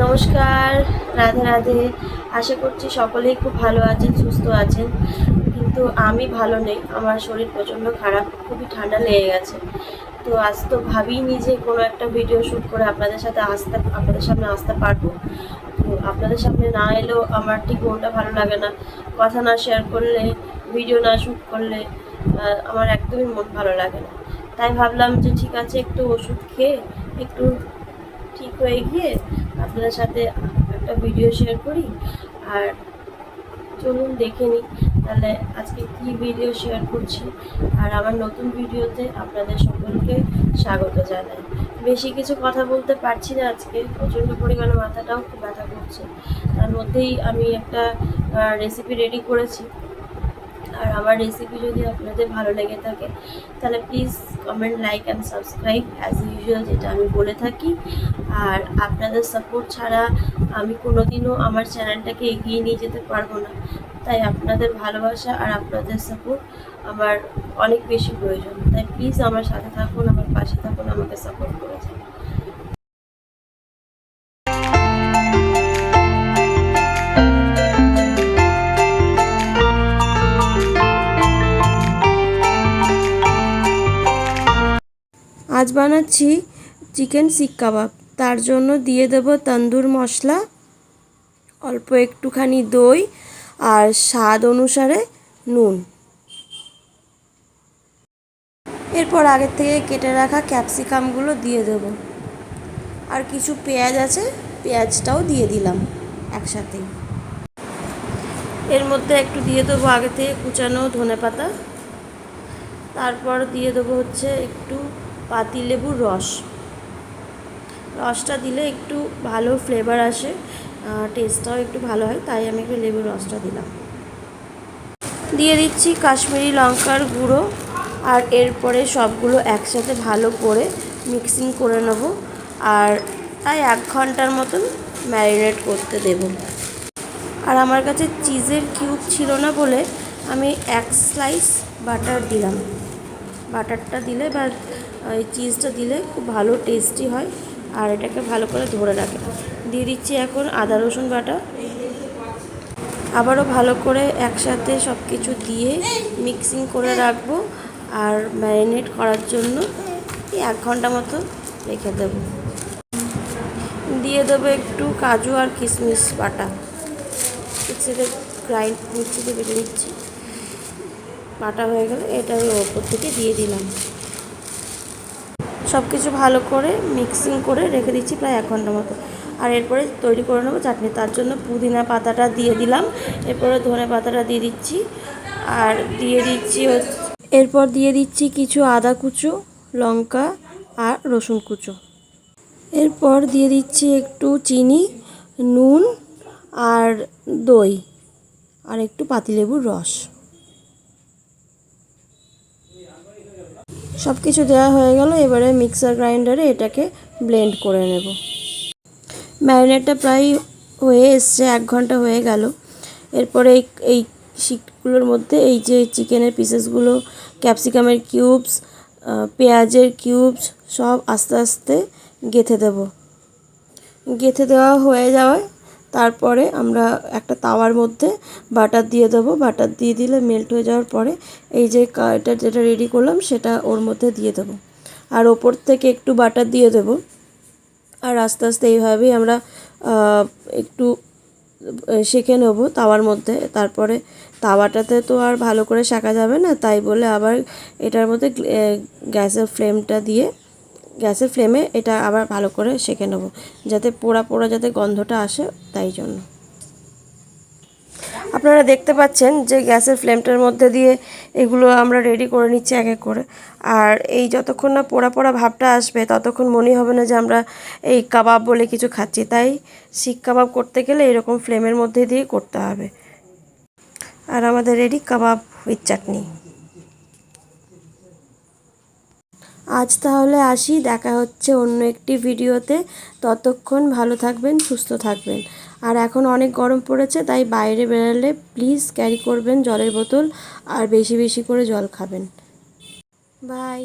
নমস্কার, রাধে রাধে। আশা করছি সকলেই খুব ভালো আছেন, সুস্থ আছেন। কিন্তু আমি ভালো নেই, আমার শরীর প্রচণ্ড খারাপ, খুবই ঠান্ডা লেগে গেছে। তো আজ তো ভাবিনি যে কোনো একটা ভিডিও শ্যুট করে আপনাদের সামনে আসতে পারবো। তো আপনাদের সামনে না এলেও আমার ঠিক মনটা ভালো লাগে না। কথা না শেয়ার করলে, ভিডিও না শ্যুট করলে আমার একদমই মন ভালো লাগে না। তাই ভাবলাম যে ঠিক আছে, একটু ওষুধ খেয়ে একটু ঠিক হয়ে গিয়ে আপনাদের সাথে একটা ভিডিও শেয়ার করি। আর চলুন দেখে নিই তাহলে আজকে কি ভিডিও শেয়ার করছি। আর আমার নতুন ভিডিওতে আপনাদের সকলকে স্বাগত জানাই। বেশি কিছু কথা বলতে পারছি না আজকে, প্রচণ্ড পরিমাণে মাথাটাও খুব ব্যথা করছে। তার মধ্যেই আমি একটা রেসিপি রেডি করেছি। আর আমার রেসিপি যদি আপনাদের ভালো লেগে থাকে তাহলে please comment, like and subscribe as usual, যেটা আমি বলে থাকি। আর আপনাদের সাপোর্ট ছাড়া আমি কোনোদিনও আমার চ্যানেলটাকে এগিয়ে নিয়ে যেতে পারবো না। তাই আপনাদের ভালোবাসা আর আপনাদের সাপোর্ট আমার অনেক বেশি প্রয়োজন। তাই প্লিজ আমার সাথে থাকুন, আমার পাশে থাকুন, আমাকে সাপোর্ট করে যান। আজ বানাচ্ছি চিকেন শিক কাবাব। তার জন্য দিয়ে দেব তন্দুর মশলা, অল্প একটুখানি দই আর স্বাদ অনুসারে নুন। এরপর আগের থেকে কেটে রাখা ক্যাপসিকামগুলো দিয়ে দেব। আর কিছু পেঁয়াজ আছে, পেঁয়াজটাও দিয়ে দিলাম একসাথে। এর মধ্যে একটু দিয়ে দেবো আগে থেকে কুচানো ধনেপাতা। তারপর দিয়ে দেবো হচ্ছে একটু পাতিলেবুর রস। রসটা দিলে একটু ভালো ফ্লেভার আসে, টেস্টটাও একটু ভালো হয়, তাই আমি একটু লেবুর রসটা দিলাম। দিয়ে দিচ্ছি কাশ্মীরি লঙ্কার গুঁড়ো। আর এরপরে সবগুলো একসাথে ভালো করে মিক্সিং করে নেব। আর তাই 1 ঘন্টার মতন ম্যারিনেট করতে দেব। আর আমার কাছে চিজের কিউব ছিল না বলে আমি 1 স্লাইস বাটার দিলাম। বাটারটা দিলে বা এই চিজটা দিলে খুব ভালো টেস্টি হয় আর এটাকে ভালো করে ধরে রাখে। দিয়ে দিচ্ছি এখন আদা রসুন বাটা। আবারও ভালো করে একসাথে সব কিছু দিয়ে মিক্সিং করে রাখবো। আর ম্যারিনেট করার জন্য 1 ঘন্টা মতো রেখে দেবো। দিয়ে দেবো একটু কাজু আর কিশমিশ বাটা। মিক্সিতে বেটে নিচ্ছি। বাটা হয়ে গেলে এটা ওপর থেকে দিয়ে দিলাম। সব কিছু ভালো করে মিক্সিং করে রেখে দিচ্ছি প্রায় 1 ঘন্টা মতো। আর এরপরে তৈরি করে নেবো চাটনি। তার জন্য পুদিনা পাতাটা দিয়ে দিলাম, এরপরে ধনে পাতাটা দিয়ে দিচ্ছি। আর এরপর দিয়ে দিচ্ছি কিছু আদা কুচো, লঙ্কা আর রসুন কুচো। এরপর দিয়ে দিচ্ছি একটু চিনি, নুন আর দই আর একটু পাতিলেবুর রস। সব কিছু দেওয়া হয়ে গেল। এবারে মিক্সার গ্রাইন্ডারে এটাকে ব্লেন্ড করে নেব। ম্যারিনেটটা প্রায় হয়ে এসছে, 1 ঘন্টা হয়ে গেল। এরপরে এই শিকগুলোর মধ্যে এই যে চিকেনের পিসেসগুলো, ক্যাপসিকামের কিউবস, পেঁয়াজের কিউবস সব আস্তে আস্তে গেঁথে দেব। গেঁথে দেওয়া হয়ে যাওয়ায় তারপরে আমরা একটা তাওয়ার মধ্যে বাটার দিয়ে দেবো। বাটার দিয়ে দিলে মেল্ট হয়ে যাওয়ার পরে এই যে এটা যেটা রেডি করলাম সেটা ওর মধ্যে দিয়ে দেবো। আর ওপর থেকে একটু বাটার দিয়ে দেবো। আর আস্তে আস্তে এইভাবেই আমরা একটু সেঁকে নেবো তাওয়ার মধ্যে। তারপরে তাওয়াটাতে তো আর ভালো করে সেঁকা যাবে না, তাই বলে আবার এটার মধ্যে গ্যাসের ফ্লেমে এটা আবার ভালো করে সেঁকে নেবো, যাতে পোড়া পোড়া যাতে গন্ধটা আসে, তাই জন্য। আপনারা দেখতে পাচ্ছেন যে গ্যাসের ফ্লেমটার মধ্যে দিয়ে এগুলো আমরা রেডি করে নিচ্ছি এক এক করে। আর এই যতক্ষণ না পোড়া পোড়া ভাবটা আসবে ততক্ষণ মনেই হবে না যে আমরা এই কাবাব বলে কিছু খাচ্ছি। তাই শিক কাবাব করতে গেলে এরকম ফ্লেমের মধ্যে দিয়ে করতে হবে। আর আমাদের রেডি কাবাব উইথ চাটনি। আজ তাহলে আসি, দেখা হচ্ছে অন্য একটি ভিডিওতে। ততক্ষণ ভালো থাকবেন, সুস্থ থাকবেন। আর এখন অনেক গরম পড়েছে, তাই বাইরে বেরোলে প্লিজ ক্যারি করবেন জলের বোতল আর বেশি বেশি করে জল খাবেন। বাই।